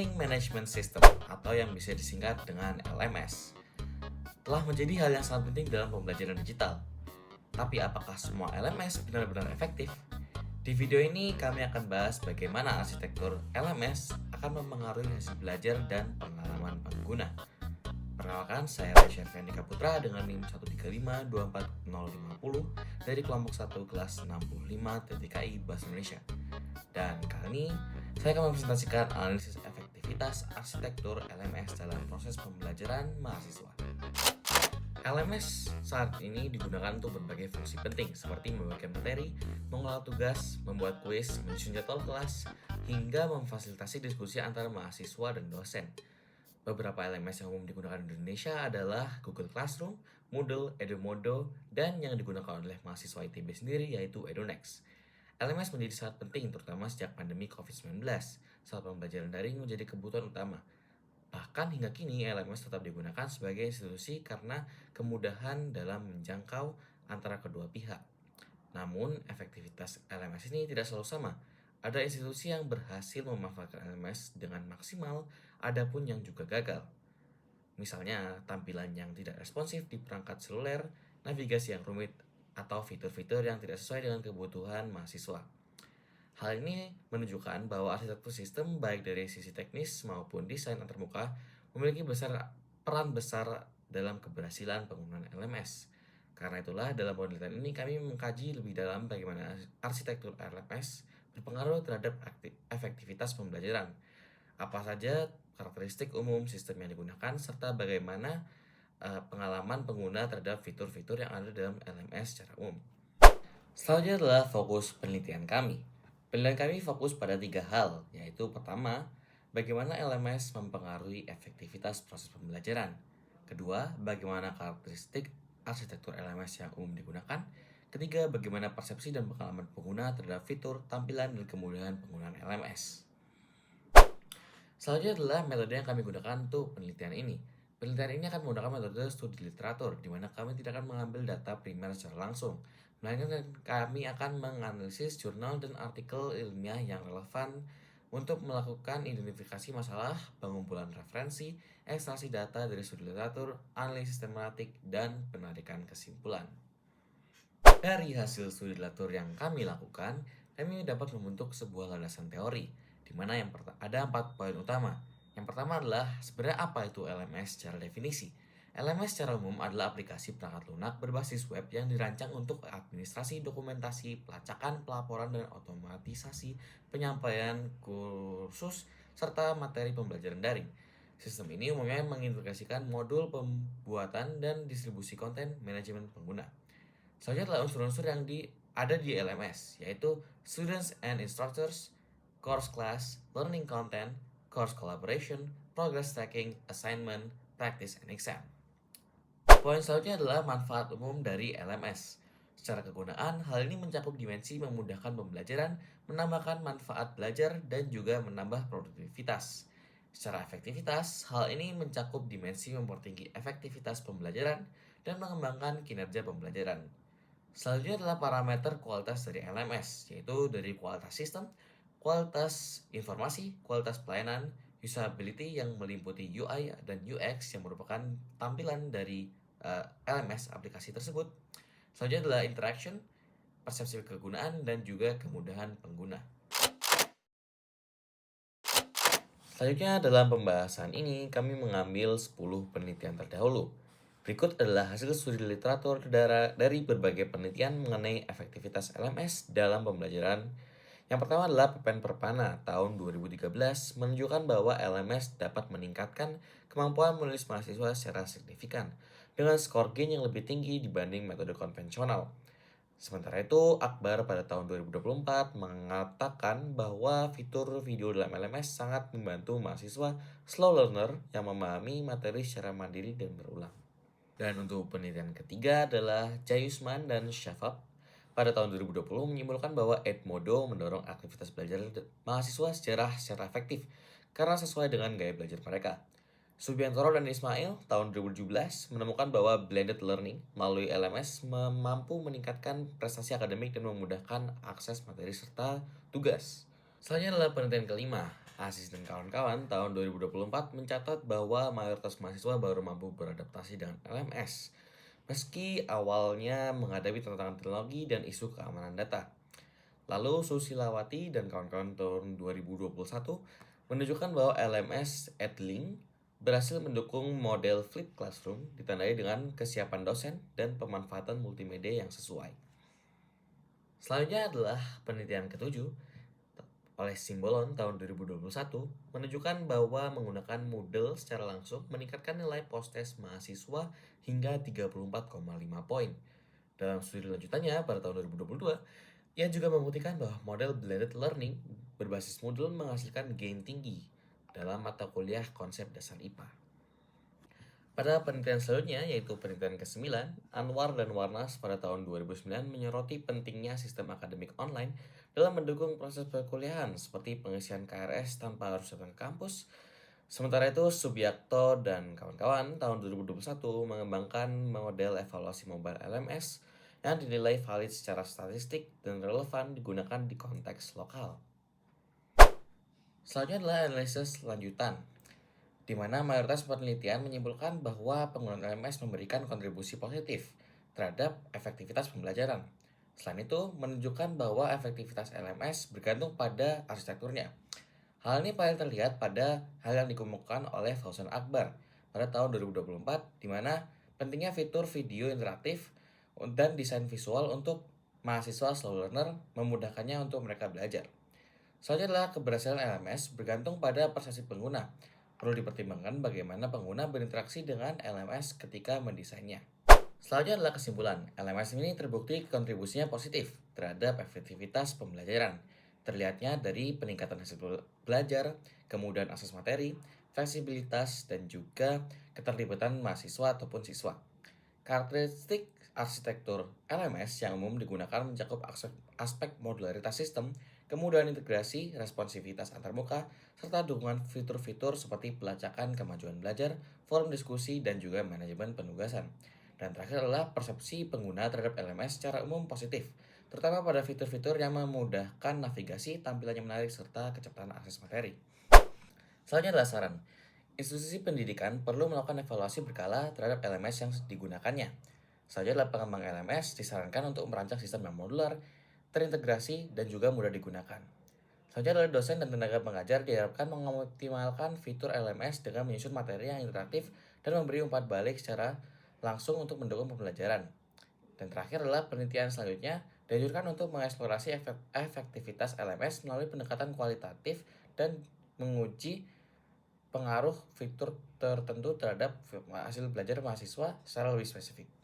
Learning Management System atau yang bisa disingkat dengan LMS telah menjadi hal yang sangat penting dalam pembelajaran digital. Tapi apakah semua LMS benar-benar efektif? Di video ini kami akan bahas bagaimana arsitektur LMS akan mempengaruhi hasil belajar dan pengalaman pengguna. Perkenalkan, saya Resya Fenika Putra dengan NIM 135240050 dari kelompok 1 kelas 65 TTKI Bahasa Indonesia. Dan kali ini saya akan mempresentasikan analisis efektivitas arsitektur LMS dalam proses pembelajaran mahasiswa. LMS saat ini digunakan untuk berbagai fungsi penting seperti membagikan materi, mengolah tugas, membuat kuis, menyusun jadwal kelas, hingga memfasilitasi diskusi antara mahasiswa dan dosen. Beberapa LMS yang umum digunakan di Indonesia adalah Google Classroom, Moodle, Edumodo, dan yang digunakan oleh mahasiswa ITB sendiri yaitu Edunix. LMS menjadi sangat penting terutama sejak pandemi COVID-19 saat pembelajaran daring menjadi kebutuhan utama. Bahkan hingga kini LMS tetap digunakan sebagai institusi karena kemudahan dalam menjangkau antara kedua pihak. Namun efektivitas LMS ini tidak selalu sama. Ada institusi yang berhasil memanfaatkan LMS dengan maksimal, ada pun yang juga gagal. Misalnya tampilan yang tidak responsif di perangkat seluler, navigasi yang rumit, atau fitur-fitur yang tidak sesuai dengan kebutuhan mahasiswa. Hal ini menunjukkan bahwa arsitektur sistem baik dari sisi teknis maupun desain antarmuka memiliki peran besar dalam keberhasilan penggunaan LMS. Karena itulah dalam penelitian ini kami mengkaji lebih dalam bagaimana arsitektur LMS berpengaruh terhadap efektivitas pembelajaran. Apa saja karakteristik umum sistem yang digunakan serta bagaimana pengalaman pengguna terhadap fitur-fitur yang ada dalam LMS secara umum. Selanjutnya adalah fokus penelitian kami. Penelitian kami fokus pada 3 hal, yaitu pertama, bagaimana LMS mempengaruhi efektivitas proses pembelajaran. Kedua, bagaimana karakteristik arsitektur LMS yang umum digunakan. Ketiga, bagaimana persepsi dan pengalaman pengguna terhadap fitur, tampilan, dan kemudahan penggunaan LMS. Selanjutnya adalah metode yang kami gunakan untuk penelitian ini. Penelitian ini akan menggunakan metode studi literatur, di mana kami tidak akan mengambil data primer secara langsung, melainkan kami akan menganalisis jurnal dan artikel ilmiah yang relevan untuk melakukan identifikasi masalah, pengumpulan referensi, ekstraksi data dari studi literatur, analisis tematik, dan penarikan kesimpulan. Dari hasil studi literatur yang kami lakukan, kami dapat membentuk sebuah landasan teori, di mana ada 4 poin utama. Yang pertama adalah sebenarnya apa itu LMS secara definisi. LMS secara umum adalah aplikasi perangkat lunak berbasis web yang dirancang untuk administrasi dokumentasi, pelacakan, pelaporan, dan otomatisasi penyampaian kursus serta materi pembelajaran daring. Sistem ini umumnya mengintegrasikan modul pembuatan dan distribusi konten manajemen pengguna. Selanjutnya adalah unsur-unsur yang ada di LMS, yaitu Students and Instructors, Course Class, Learning Content, Course Collaboration, Progress Tracking, Assignment, Practice, and Exam. Poin selanjutnya adalah manfaat umum dari LMS. Secara kegunaan, hal ini mencakup dimensi memudahkan pembelajaran, menambahkan manfaat belajar, dan juga menambah produktivitas. Secara efektivitas, hal ini mencakup dimensi mempertinggi efektivitas pembelajaran dan mengembangkan kinerja pembelajaran. Selanjutnya adalah parameter kualitas dari LMS, yaitu dari kualitas sistem, kualitas informasi, kualitas pelayanan, usability yang meliputi UI dan UX yang merupakan tampilan dari LMS aplikasi tersebut. Selanjutnya adalah interaction, persepsi kegunaan, dan juga kemudahan pengguna. Selanjutnya dalam pembahasan ini kami mengambil 10 penelitian terdahulu. Berikut adalah hasil studi literatur dari berbagai penelitian mengenai efektivitas LMS dalam pembelajaran. Yang pertama adalah Pepen Perpana tahun 2013 menunjukkan bahwa LMS dapat meningkatkan kemampuan menulis mahasiswa secara signifikan dengan skor gain yang lebih tinggi dibanding metode konvensional. Sementara itu, Akbar pada tahun 2024 mengatakan bahwa fitur video dalam LMS sangat membantu mahasiswa slow learner yang memahami materi secara mandiri dan berulang. Dan untuk penelitian ketiga adalah Jayusman dan Shafab pada tahun 2020 menyimpulkan bahwa Edmodo mendorong aktivitas belajar mahasiswa secara efektif karena sesuai dengan gaya belajar mereka. Subiantoro dan Ismail tahun 2017 menemukan bahwa blended learning melalui LMS mampu meningkatkan prestasi akademik dan memudahkan akses materi serta tugas. Selanjutnya adalah penelitian kelima, Asis dan kawan-kawan tahun 2024 mencatat bahwa mayoritas mahasiswa baru mampu beradaptasi dengan LMS, meski awalnya menghadapi tantangan teknologi dan isu keamanan data. Lalu Susilawati dan kawan-kawan tahun 2021 menunjukkan bahwa LMS Edlink berhasil mendukung model flipped classroom ditandai dengan kesiapan dosen dan pemanfaatan multimedia yang sesuai. Selanjutnya adalah penelitian ketujuh oleh Simbolon tahun 2021 menunjukkan bahwa menggunakan Moodle secara langsung meningkatkan nilai post-test mahasiswa hingga 34,5 poin. Dalam studi lanjutannya pada tahun 2022, ia juga membuktikan bahwa model blended learning berbasis Moodle menghasilkan gain tinggi dalam mata kuliah konsep dasar IPA. Pada penelitian selanjutnya, yaitu penelitian ke-9, Anwar dan Warnas pada tahun 2009 menyoroti pentingnya sistem akademik online dalam mendukung proses perkuliahan seperti pengisian KRS tanpa harus datang ke kampus. Sementara itu, Subiakto dan kawan-kawan tahun 2021 mengembangkan model evaluasi mobile LMS yang dinilai valid secara statistik dan relevan digunakan di konteks lokal. Selanjutnya adalah analisis lanjutan, di mana mayoritas penelitian menyimpulkan bahwa penggunaan LMS memberikan kontribusi positif terhadap efektivitas pembelajaran. Selain itu, menunjukkan bahwa efektivitas LMS bergantung pada arsitekturnya. Hal ini paling terlihat pada hal yang dikemukakan oleh Fauzan Akbar pada tahun 2024, di mana pentingnya fitur video interaktif dan desain visual untuk mahasiswa slow learner memudahkannya untuk mereka belajar. Selanjutnya adalah keberhasilan LMS bergantung pada persepsi pengguna. Perlu dipertimbangkan bagaimana pengguna berinteraksi dengan LMS ketika mendesainnya. Selanjutnya adalah kesimpulan. LMS ini terbukti kontribusinya positif terhadap efektivitas pembelajaran. Terlihatnya dari peningkatan hasil belajar, kemudahan akses materi, fleksibilitas, dan juga keterlibatan mahasiswa ataupun siswa. Karakteristik arsitektur LMS yang umum digunakan mencakup aspek modularitas sistem, kemudahan integrasi, responsivitas antarmuka, serta dukungan fitur-fitur seperti pelacakan kemajuan belajar, forum diskusi, dan juga manajemen penugasan. Dan terakhir adalah persepsi pengguna terhadap LMS secara umum positif, terutama pada fitur-fitur yang memudahkan navigasi, tampilannya menarik, serta kecepatan akses materi. Selanjutnya adalah saran. Institusi pendidikan perlu melakukan evaluasi berkala terhadap LMS yang digunakannya. Selanjutnya adalah pengembang LMS disarankan untuk merancang sistem yang modular, terintegrasi, dan juga mudah digunakan. Selanjutnya adalah dosen dan tenaga pengajar diharapkan mengoptimalkan fitur LMS dengan menyusun materi yang interaktif dan memberi umpan balik secara langsung untuk mendukung pembelajaran. Dan terakhir adalah penelitian selanjutnya dianjurkan untuk mengeksplorasi efektivitas LMS melalui pendekatan kualitatif dan menguji pengaruh fitur tertentu terhadap hasil belajar mahasiswa secara lebih spesifik.